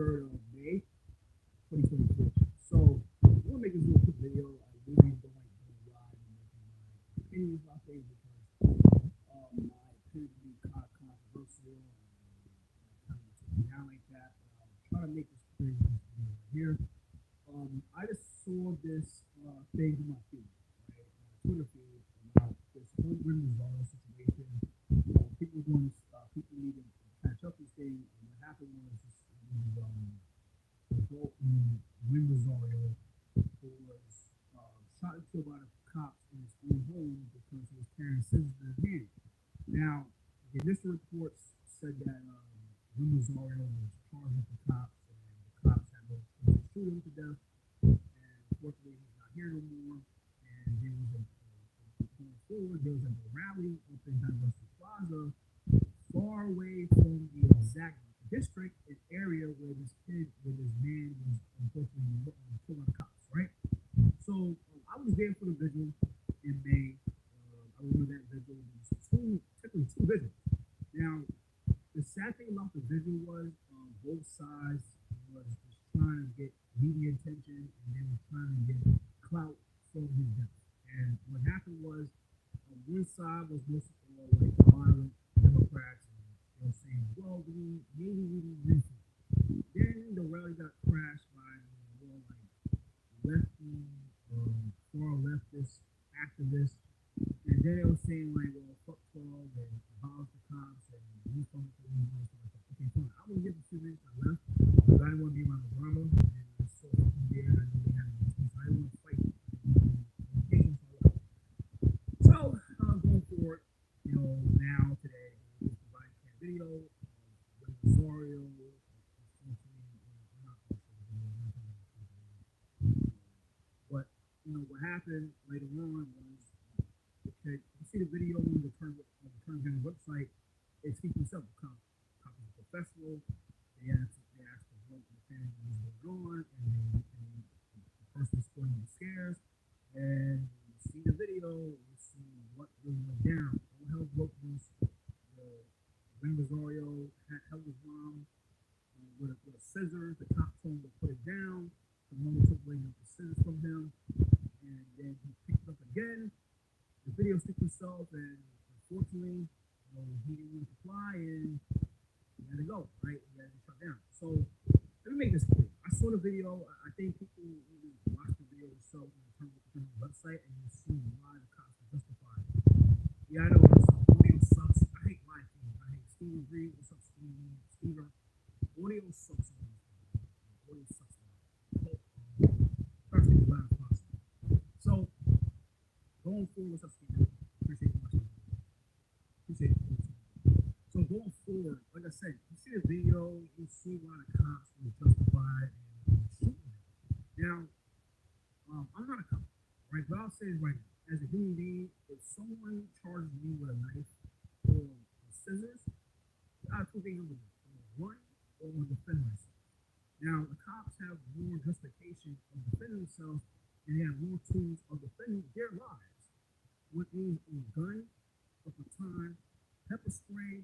23rd of May, 2024. So I want to make this real quick video. I really don't like doing live and making my opinions about things because my opinions be kind of controversial and kind of take me down like that. But I'm trying to make this pretty video here. I just saw this thing in my feed, right? Twitter feed about this whole Rosario situation. People doing people needing to catch up this thing. And what happened was this adult in Rosario who was shot and killed by the cops in his own home because he was carrying scissors in his hand. Now, the initial reports said that Rosario was charged with the cops, and the cops had to shoot him to death. And unfortunately, he's not here no more. And there was going forward, there was a rally up in Diversity Plaza, far away from the exact district and area where this man was unfortunately killed by the cops, right? So I was there for the vigil in May. I remember that vigil. It was technically two vigils. Now, the sad thing about the vigil was both sides was just trying to get media attention and they were trying to get clout from his death. And what happened was one side was mostly like violent Democrats, and they were saying, well, maybe we need reason. Then the rally got crashed by more like lefty, far leftist activists. And then they were saying like, well, fuck 12 and abolish the cops and we from the police. Okay, fine. I will give a few minutes I left because I didn't want to be around the drama. And I saw people there and I knew they had a so I didn't want to fight. So going forward, now today, this providing a video with Rosario. But what happened later on was, okay, you see the video on the Attorney General's website. It speaks for itself. Cops are professional. They ask for help and understanding what's going on, and the person's going the scares. And you see the video, you see what really went down. All hell broke loose. Rosario held his mom with a scissors. The cop told him to put it down. The mother took away the scissors from him, and then he picked it up again. The video sticks himself, and unfortunately, he didn't want to comply, and he had to go. Right, he had to be shut down. So let me make this clear. I saw the video. I think people need to watch the video themselves on the website, and you'll see why the cops are justified. Yeah, I know this audio sucks. I hate my team. I hate Steve Reed. What's up, Steve? Audio sucks. Audio sucks. Try to speak as loud as possible. So, going forward, what's up, Steve? Appreciate you watching. Appreciate it. So, going forward, like I said, you see the video, you see why the cops were justified in shooting him. Now, I'm not a cop, right? But I'll say it right now. As a human being, if someone charges me with a knife or scissors, I have two things I'm going to do. One, or I'm going to defend myself. Now, the cops have more justification of defending themselves, and they have more tools of defending their lives. What means a gun, a baton, pepper spray,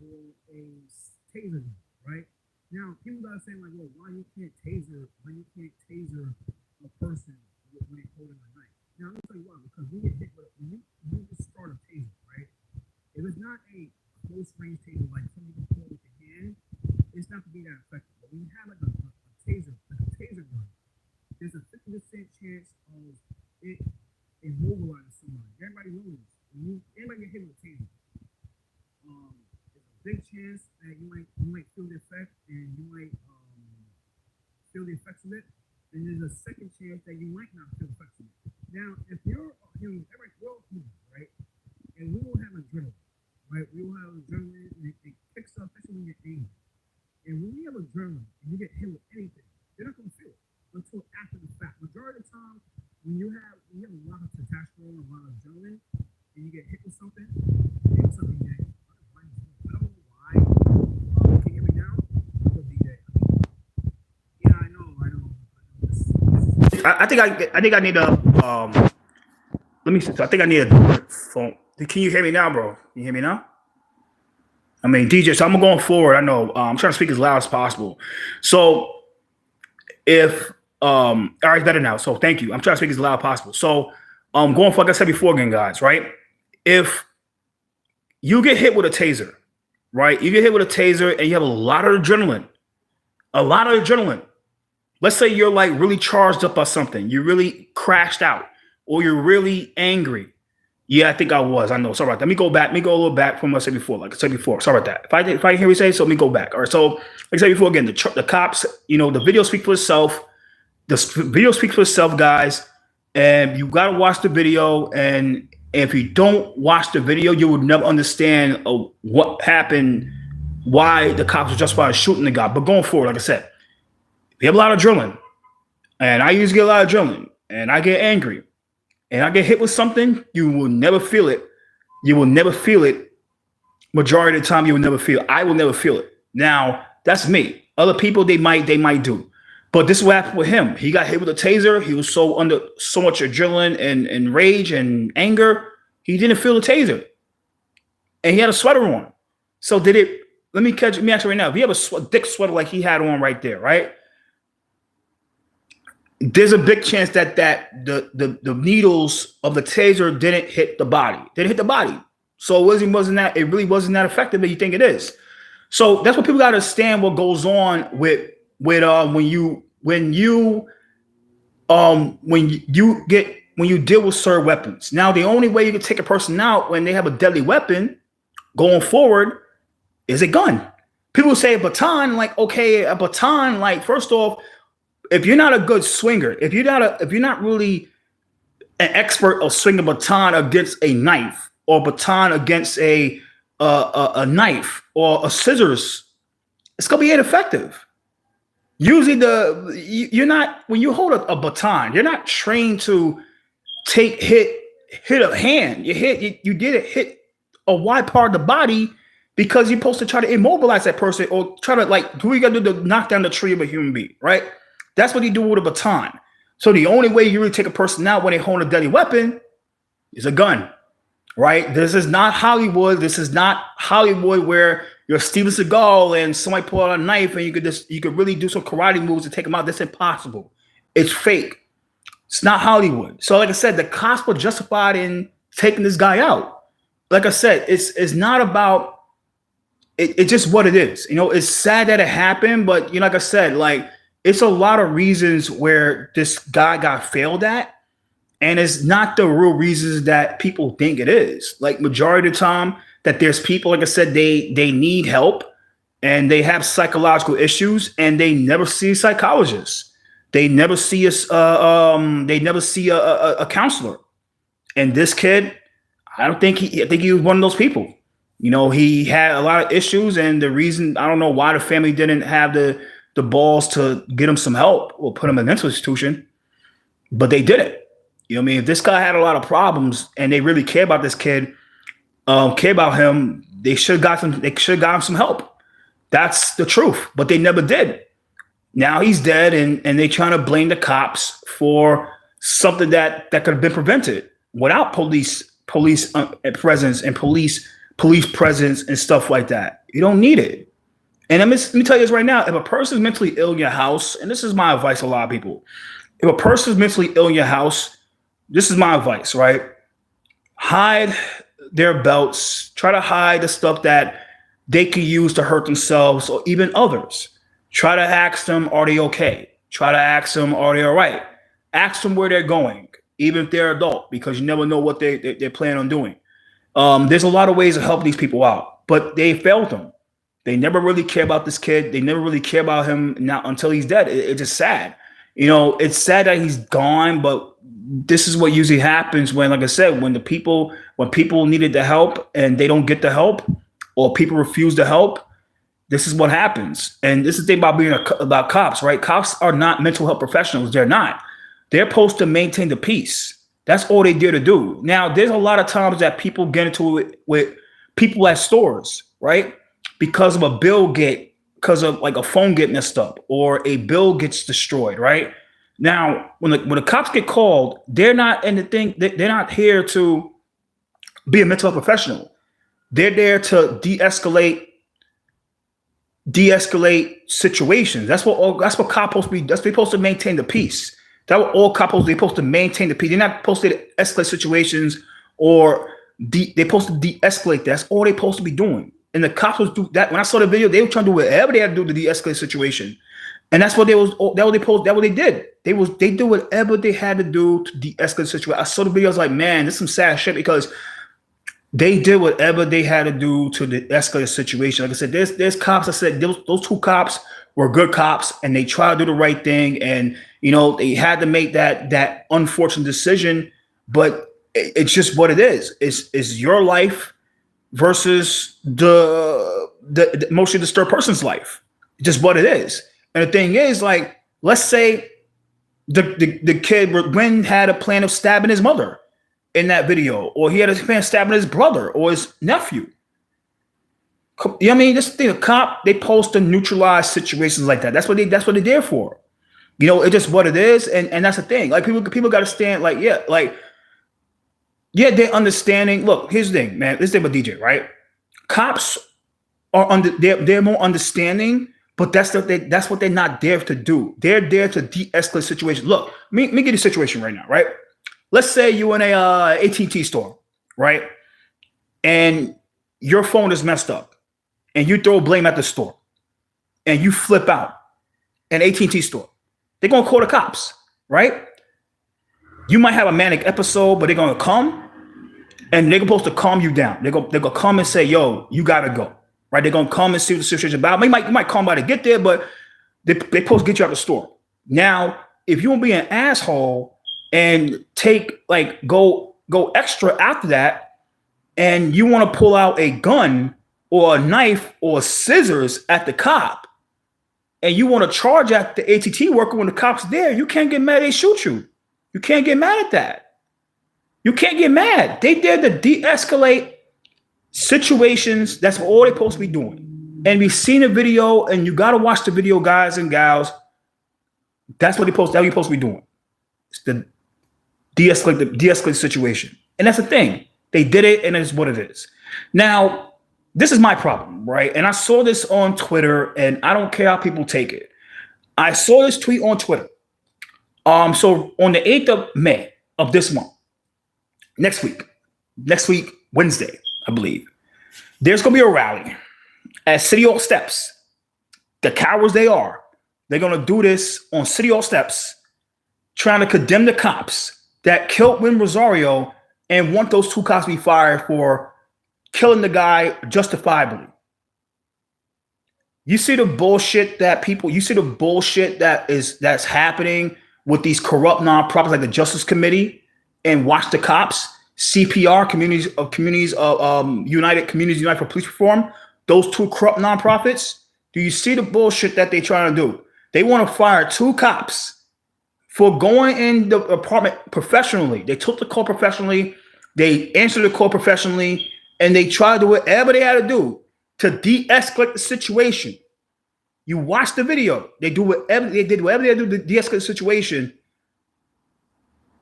or a taser gun, right? Now, people gotta say like, well, why you can't taser a person when they're holding a knife? Now, I'm gonna tell you why. Because when you get hit with when you just start a taser, right? If it's not a close range taser like something you can pull with your hand, it's not to be that effective. But when you have like a taser gun, there's a 50% chance of it immobilizing somebody. Everybody knows this. Anybody get hit with a taser, there's a big chance that you might feel the effect, and you might feel the effects of it. And there's a second chance that you might not feel the effects of it. Now, if you're human, we're all human, right? And we will have adrenaline, right? We will have adrenaline, and it kicks up, especially when you're angry. And when you have adrenaline and you get hit with anything, you're not going to feel it until after the fact. Majority of the time, when you have a lot of testosterone, a lot of adrenaline, and you get hit with something, it's something that I don't know why. Can you hear me now? Yeah, I know. I think I need a let me see. I think I need a phone. Can you hear me now, bro? Can you hear me now? I mean, DJ, so I'm going forward. I know I'm trying to speak as loud as possible. So if all right, better now. So thank you. I'm trying to speak as loud as possible. So going for, like I said before again, guys, right? If you get hit with a taser, right? You get hit with a taser and you have a lot of adrenaline. A lot of adrenaline. Let's say you're like really charged up by something. You really crashed out or you're really angry. Yeah, I think I was. I know. Sorry about that. Let me go back. Let me go a little back from what I said before. Like I said before. Sorry about that. If I didn't hear you say so, let me go back. All right. So like I said before, again, the cops, the video speaks for itself. The video speaks for itself, guys. And you got to watch the video. And if you don't watch the video, you would never understand what happened, why the cops were justified shooting the guy. But going forward, like I said, you have a lot of adrenaline. And I usually get a lot of adrenaline. And I get angry. And I get hit with something, you will never feel it. You will never feel it. Majority of the time, you will never feel it. I will never feel it. Now, that's me. Other people, they might do. But this is what happened with him. He got hit with a taser. He was under so much adrenaline and rage and anger, he didn't feel the taser. And he had a sweater on. So let me ask you right now. If you have a thick sweater like he had on right there, right? There's a big chance that the needles of the taser didn't hit the body. Didn't hit the body. So it really wasn't that effective that you think it is. So that's what people got to understand what goes on with when you deal with certain weapons. Now the only way you can take a person out when they have a deadly weapon going forward is a gun. People say a baton, like, okay, a baton, like, first off, if you're not a good swinger, if you're not really an expert of swinging a baton against a knife or a baton against a knife or a scissors, it's gonna be ineffective. Usually, when you hold a baton, you're not trained to hit a hand. You did it hit a wide part of the body because you're supposed to try to immobilize that person or try to do what you gotta do to knock down the tree of a human being, right? That's what you do with a baton. So the only way you really take a person out when they hold a deadly weapon is a gun, right? This is not Hollywood. This is not Hollywood where you're Steven Seagal and somebody pull out a knife and you could really do some karate moves to take them out. That's impossible. It's fake. It's not Hollywood. So like I said, the cops were justified in taking this guy out. Like I said, it's not about it. It's just what it is. It's sad that it happened, but like I said, it's a lot of reasons where this guy got failed at, and it's not the real reasons that people think it is. Like majority of the time that there's people, like I said, they need help and they have psychological issues and they never see a psychologist. They never see a counselor. And this kid, I think he was one of those people. He had a lot of issues, and the reason, I don't know why the family didn't have the balls to get him some help or put him in a mental institution, but they did it. If this guy had a lot of problems and they really care about this kid, care about him, they should have got him some help. That's the truth, but they never did. Now he's dead, and they trying to blame the cops for something that could have been prevented without police presence and police presence and stuff like that. You don't need it. And let me tell you this right now. If a person is mentally ill in your house, and this is my advice to a lot of people, if a person is mentally ill in your house, this is my advice, right? Hide their belts. Try to hide the stuff that they can use to hurt themselves or even others. Try to ask them, are they okay? Try to ask them, are they all right? Ask them where they're going, even if they're adult, because you never know what they plan on doing. There's a lot of ways to help these people out, but they failed them. They never really care about this kid. They never really care about him now until he's dead. It's just sad. It's sad that he's gone, but this is what usually happens when, like I said, when people needed the help and they don't get the help, or people refuse to help. This is what happens. And this is the thing about cops, right? Cops are not mental health professionals. They're not. They're supposed to maintain the peace. That's all they dare to do. Now, there's a lot of times that people get into it with people at stores, right? Because of because of a phone getting messed up or a bill gets destroyed, right? Now, when the cops get called, they're not they're not here to be a mental health professional. They're there to de-escalate de-escalate situations. That's what cops supposed to be. That's they're supposed to maintain the peace. That's what all cops they're supposed to maintain the peace. They're not supposed to escalate situations or they're supposed to de-escalate. That's all they're supposed to be doing. And the cops was do that. When I saw the video, they were trying to do whatever they had to do to de-escalate situation. And that's what they did. They did whatever they had to do to de-escalate the situation. I saw the video, I was like, man, this is some sad shit because they did whatever they had to do to de-escalate the situation. Like I said, there's cops. I said those two cops were good cops and they tried to do the right thing. And they had to make that unfortunate decision, but it's just what it is. It's your life versus the emotionally disturbed person's life. It's just what it is. And the thing is, like, let's say the kid had a plan of stabbing his mother in that video, or he had a plan of stabbing his brother or his nephew. You know what I mean? This thing, a cop, they post to neutralize situations like that. That's what they're there for. It's just what it is, and that's the thing. Like people got to stand. They're understanding. Look, here's the thing, man. This thing with DJ, right? Cops are they're more understanding. But that's what they're not there to do. They're there to de-escalate situations. Look, let me get you a situation right now, right? Let's say you're in a AT&T store, right? And your phone is messed up, and you throw blame at the store, and you flip out. An AT&T store, they're gonna call the cops, right? You might have a manic episode, but they're gonna come, and they're supposed to calm you down. They're gonna come and say, "Yo, you gotta go." Right, they're gonna come and see what the situation is about. You might come by to get there, but they supposed to get you out the store. Now, if you want to be an asshole and go extra after that, and you want to pull out a gun or a knife or scissors at the cop, and you want to charge at the ATT worker when the cop's there, you can't get mad. They shoot you. You can't get mad at that. You can't get mad. They there to de-escalate situations. That's all they're supposed to be doing. And we've seen a video, and you got to watch the video, guys and gals. That's what you're supposed to be doing. It's the de-escalate the situation. And that's the thing. They did it, and it's what it is. Now, this is my problem, right? And I saw this on Twitter, and I don't care how people take it. I saw this tweet on Twitter. So on the 8th of May of this month, next week, Wednesday, I believe, there's going to be a rally at City Hall steps. The cowards they are, they're going to do this on City Hall steps, trying to condemn the cops that killed Rosario and want those two cops to be fired for killing the guy justifiably. You see the bullshit that's happening with these corrupt nonprofits like the Justice Committee and Watch the Cops. CPR, Communities United for Police Reform, those two corrupt nonprofits. Do you see the bullshit that they're trying to do? They want to fire two cops for going in the apartment professionally. They took the call professionally, they answered the call professionally, and they tried to do whatever they had to do to de-escalate the situation. You watch the video. They did whatever they had to do to de-escalate the situation.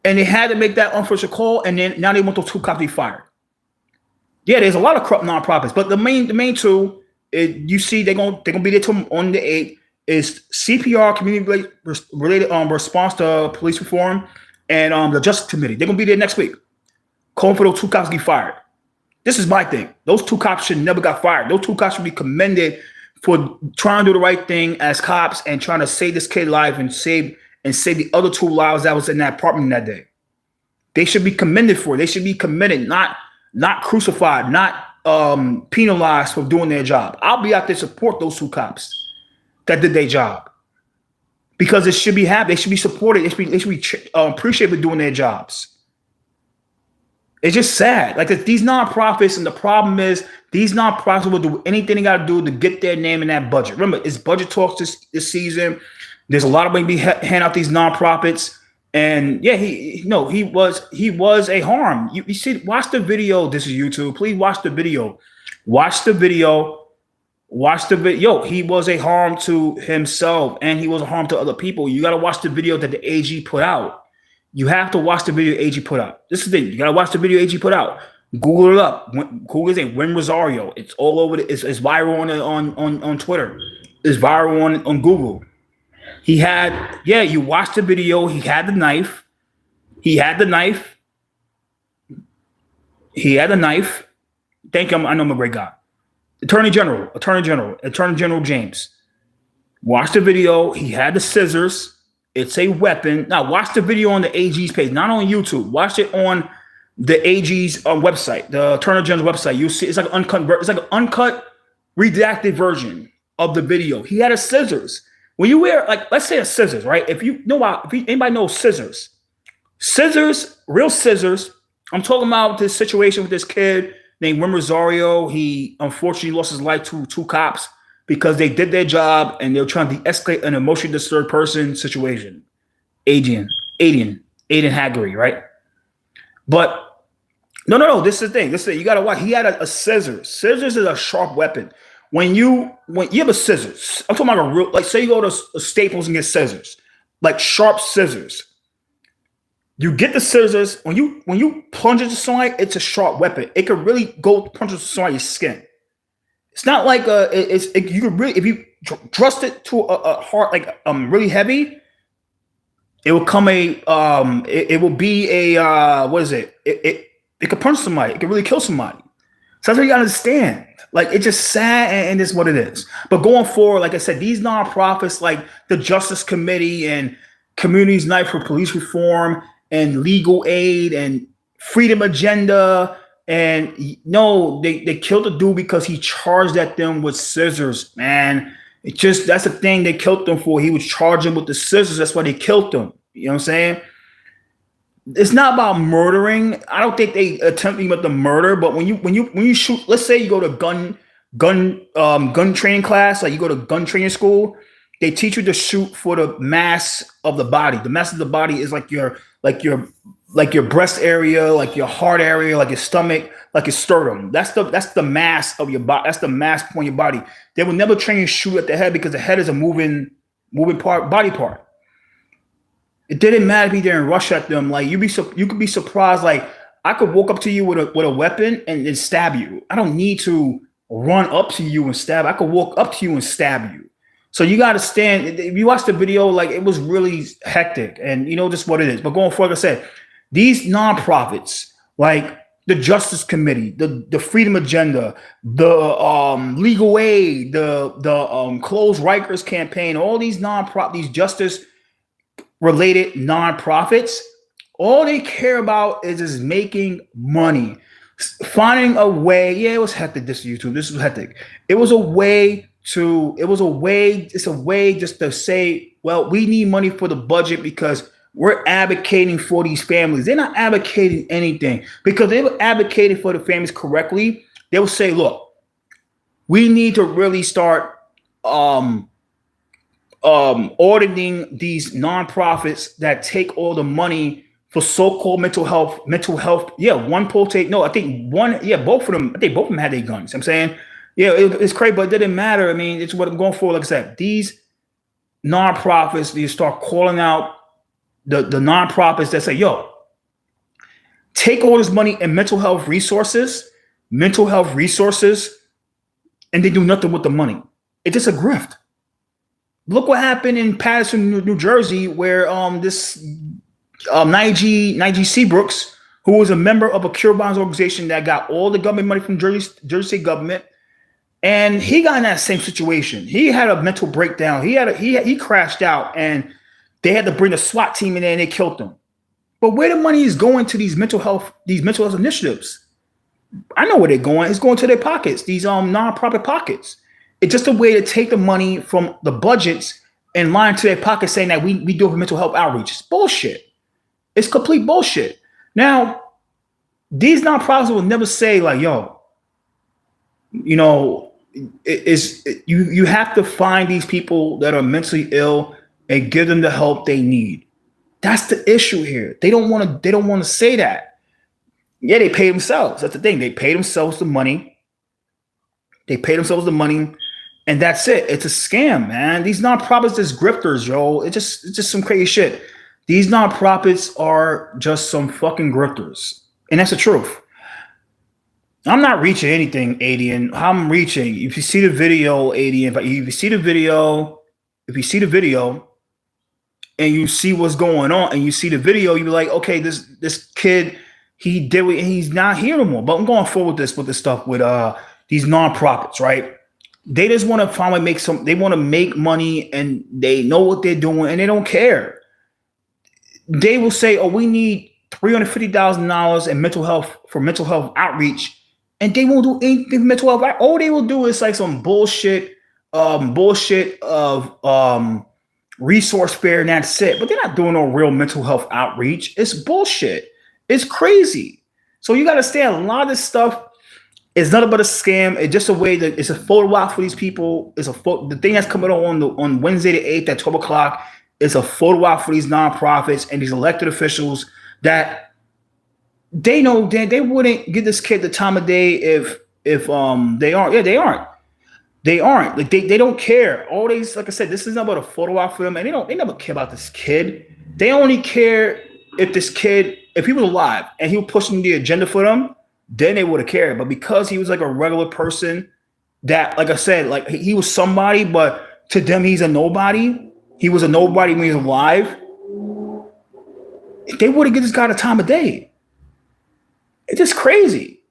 And they had to make that unfortunate call, and then now they want those two cops to be fired. Yeah, there's a lot of corrupt nonprofits, but the main two, you see, they're gonna be there on the 8th. Is CPR, community related response to police reform, and the Justice Committee. They're gonna be there next week, calling for those two cops to be fired. This is my thing. Those two cops should never got fired. Those two cops should be commended for trying to do the right thing as cops and trying to save this kid's life and save the other two lives that was in that apartment that day. They should be commended for it. They should be commended, not crucified, not penalized for doing their job. I'll be out there to support those two cops that did their job, because it should be happy. They should be supported. They should be appreciated for doing their jobs. It's just sad. Like these nonprofits, and the problem is these nonprofits will do anything they got to do to get their name in that budget. Remember, it's budget talks this season. There's a lot of money hand out these nonprofits, and yeah, he was a harm. You see, watch the video. This is YouTube. Please watch the video. Watch the video. He was a harm to himself, and he was a harm to other people. You got to watch the video that the AG put out. You have to watch the video AG put out. This is the thing. You got to watch the video AG put out. Google it up. Google it. Win Rosario. It's all over. It's viral on Twitter. It's viral on Google. He had, yeah, you watched the video. He had the knife. He had the knife. He had a knife. Thank you. I know I'm a great guy. Attorney General James. Watch the video. He had the scissors. It's a weapon. Now watch the video on the AG's page, not on YouTube. Watch it on the AG's website, the Attorney General's website. You see, it's like an uncut, redacted version of the video. He had a scissors. When you wear, like, let's say a scissors, right? If anybody knows scissors, real scissors. I'm talking about this situation with this kid named Wim Rosario. He unfortunately lost his life to two cops because they did their job and they were trying to de-escalate an emotionally disturbed person situation. Aiden Haggerty, right? But no. This is the thing. You gotta watch. He had a scissors. Scissors is a sharp weapon. When you have a scissors, I'm talking about a real, like, say you go to Staples and get scissors, like sharp scissors. You get the scissors when you plunge into somebody, it's a sharp weapon. It could really go punch into somebody's skin. It's not like you could really, if you thrust it to a heart like really heavy, it will come it will be what is it? It could punch somebody. It could really kill somebody. So that's what you gotta understand. Like, it's just sad, and it's what it is. But going forward, like I said, these nonprofits like the Justice Committee and Communities Night for Police Reform and Legal Aid and Freedom Agenda, and they killed the dude because he charged at them with scissors, man. That's the thing they killed him for. He was charging with the scissors. That's why they killed him. You know what I'm saying? It's not about murdering. I don't think they attempting with the murder, but when you shoot, let's say you go to gun training class, like you go to gun training school, they teach you to shoot for the mass of the body. The mass of the body is like your breast area, like your heart area, like your stomach, like your sternum. That's the mass of your body. That's the mass point of your body. They will never train you to shoot at the head because the head is a moving body part. It didn't matter if he didn't rush at them. Like, you could be surprised. Like, I could walk up to you with a weapon and then stab you. I don't need to run up to you and stab. I could walk up to you and stab you. So you got to stand. If you watch the video, like, it was really hectic, and just what it is. But going forward, like I said, these nonprofits, like the Justice Committee, the Freedom Agenda, the Legal Aid, the Close Rikers campaign, all these these justice related nonprofits, all they care about is making money, finding a way. Yeah, it was hectic. This YouTube, this was hectic. It's a way just to say, well, we need money for the budget because we're advocating for these families. They're not advocating anything, because they were advocating for the families correctly. They will say, look, we need to really start auditing these nonprofits that take all the money for so-called mental health. Yeah, one poll take. No, I think one. Yeah, both of them. I think both of them had their guns. I'm saying, yeah, it's crazy, but it didn't matter. I mean, it's what I'm going for. Like I said, these nonprofits, you start calling out the nonprofits that say, yo, take all this money and mental health resources, and they do nothing with the money. It's just a grift. Look what happened in Patterson, New Jersey, where this Nige Seabrooks, who was a member of a cure bonds organization that got all the government money from Jersey State government, and he got in that same situation. He had a mental breakdown. He crashed out, and they had to bring the SWAT team in there, and they killed him. But where the money is going to these mental health initiatives? I know where they're going. It's going to their pockets, these nonprofit pockets. It's just a way to take the money from the budgets and line to their pockets, saying that we do it for mental health outreach. It's bullshit. It's complete bullshit. Now, these nonprofits will never say, like, yo, you have to find these people that are mentally ill and give them the help they need. That's the issue here. They don't want to say that. Yeah, they pay themselves. That's the thing. They pay themselves the money. And that's it. It's a scam, man. These nonprofits is grifters, yo. It's just some crazy shit. These nonprofits are just some fucking grifters. And that's the truth. I'm not reaching anything, Adian. I'm reaching. If you see the video, Adian, if you see the video, if you see the video and you see what's going on and you see the video, you be like, okay, this kid, he did it, he's not here no more. But I'm going forward with this stuff with these nonprofits, right? They just want to finally make some. They want to make money, and they know what they're doing, and they don't care. They will say, "Oh, we need $350,000 in mental health for mental health outreach," and they won't do anything for mental health. All they will do is like some bullshit of resource fair, and that's it. But they're not doing no real mental health outreach. It's bullshit. It's crazy. So you got to understand a lot of this stuff is nothing but a scam. It's just a way that it's a photo op for these people. The thing that's coming on Wednesday the 8th at 12 o'clock is a photo op for these nonprofits and these elected officials that they know that they wouldn't give this kid the time of day if they aren't. Yeah, they aren't. They aren't. Like they don't care. All these, like I said, this is not about a photo op for them, and they never care about this kid. They only care if this kid, if he was alive and he was pushing the agenda for them, then they would have cared. But because he was like a regular person that, like I said, like he was somebody, but to them he's a nobody. He was a nobody when he was alive. They wouldn't give this guy the time of day. It's just crazy.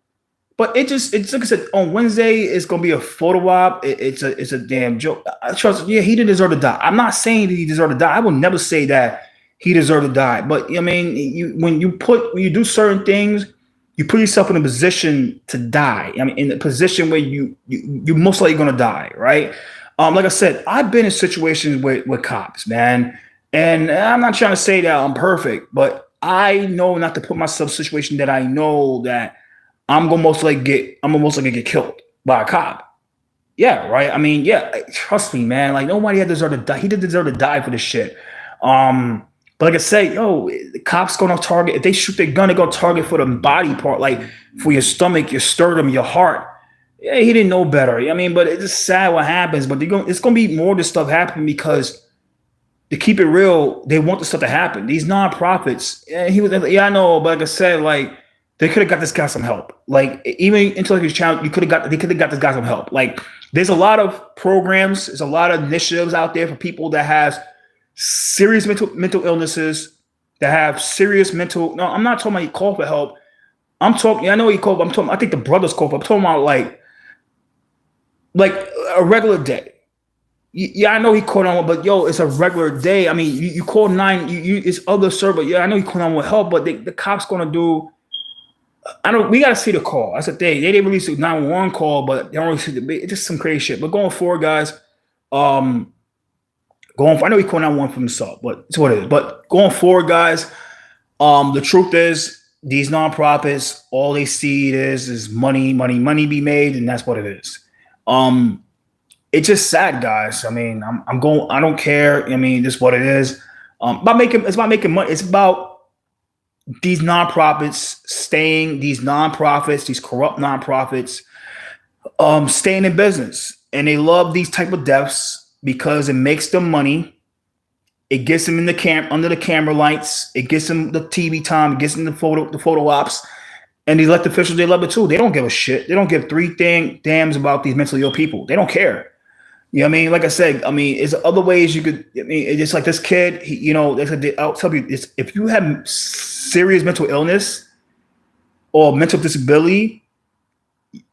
But it's like I said, on Wednesday it's gonna be a photo op. It's a damn joke. I trust. Yeah, he didn't deserve to die. I'm not saying that he deserved to die. I will never say that he deserved to die. But I mean, when you do certain things, you put yourself in a position to die. I mean, in a position where you most likely gonna die, right? Like I said, I've been in situations with cops, man, and I'm not trying to say that I'm perfect, but I know not to put myself in a situation that I know that I'm gonna most likely get killed by a cop. Yeah, right. I mean, yeah, trust me, man. Like nobody had deserved to die. He didn't deserve to die for this shit. But like I say, yo, the cops gonna target. If they shoot their gun, they're gonna target for the body part, like for your stomach, your sternum, your heart. Yeah, he didn't know better. I mean, but it's just sad what happens. But it's gonna be more of this stuff happening because to keep it real, they want this stuff to happen. These nonprofits, yeah, I know, but like I said, like they could have got this guy some help. Like even into like his channel, they could have got this guy some help. Like there's a lot of programs, there's a lot of initiatives out there for people that has serious mental illnesses, that have serious mental. No, I'm not talking about he called for help. I'm talking. I know he called. I'm talking. I think the brothers called for. I'm talking about like a regular day. Yeah, I know he called on, but yo, it's a regular day. I mean, you call 9. It's other server. Yeah, I know he called on with help, but the cops gonna do. I don't. We gotta see the call. That's the thing. They didn't release a 911 call, but they don't release it's just some crazy shit. But going forward, guys, I know he called 911 for himself, but it's what it is. But going forward, guys, the truth is these nonprofits, all they see is money be made, and that's what it is. It's just sad, guys. I mean, I'm going. I don't care. I mean, this is what it is. It's about making money. It's about these nonprofits these corrupt nonprofits, staying in business, and they love these type of deaths because it makes them money. It gets them in under the camera lights. It gets them the TV time. It gets them the photo ops. And these elected officials, they love it too. They don't give a shit. They don't give three damns about these mentally ill people. They don't care. You know what I mean? Like I said, I mean, there's other ways you could. I mean, it's just like this kid. I'll tell you, if you have serious mental illness or mental disability,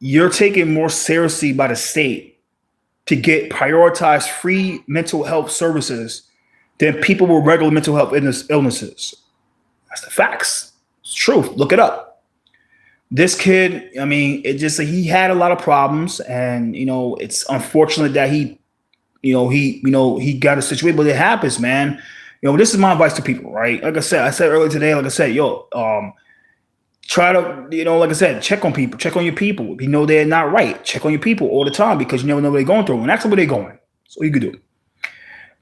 you're taken more seriously by the state to get prioritized free mental health services than people with regular mental health illnesses. That's the facts. It's truth. Look it up. This kid, I mean, he had a lot of problems, and it's unfortunate that he got a situation, but it happens, man. This is my advice to people, right? Like I said earlier today, try to, like I said, check on people, check on your people. If you know they're not right, check on your people all the time because you never know what they're going through, and that's where they're going. That's all you can do.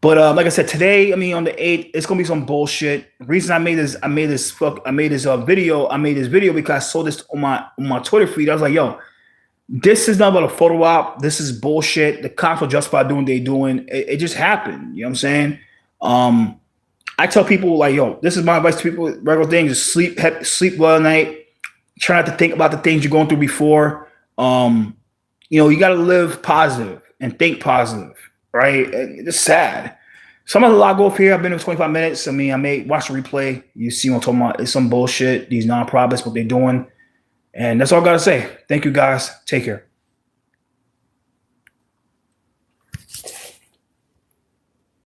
But like I said, today, I mean, on the 8th, it's gonna be some bullshit. The reason I made this video because I saw this on my Twitter feed. I was like, yo, this is not about a photo op. This is bullshit. The cops are justified doing what they're doing. It just happened. You know what I'm saying? I tell people like, yo, this is my advice to people. Regular things: sleep well at night. Try not to think about the things you're going through before. You got to live positive and think positive, right? It's sad. Some of the lot go off here. I've been here 25 minutes. I mean, I may watch the replay. You see what I'm talking about. It's some bullshit. These nonprofits, what they're doing. And that's all I got to say. Thank you, guys. Take care.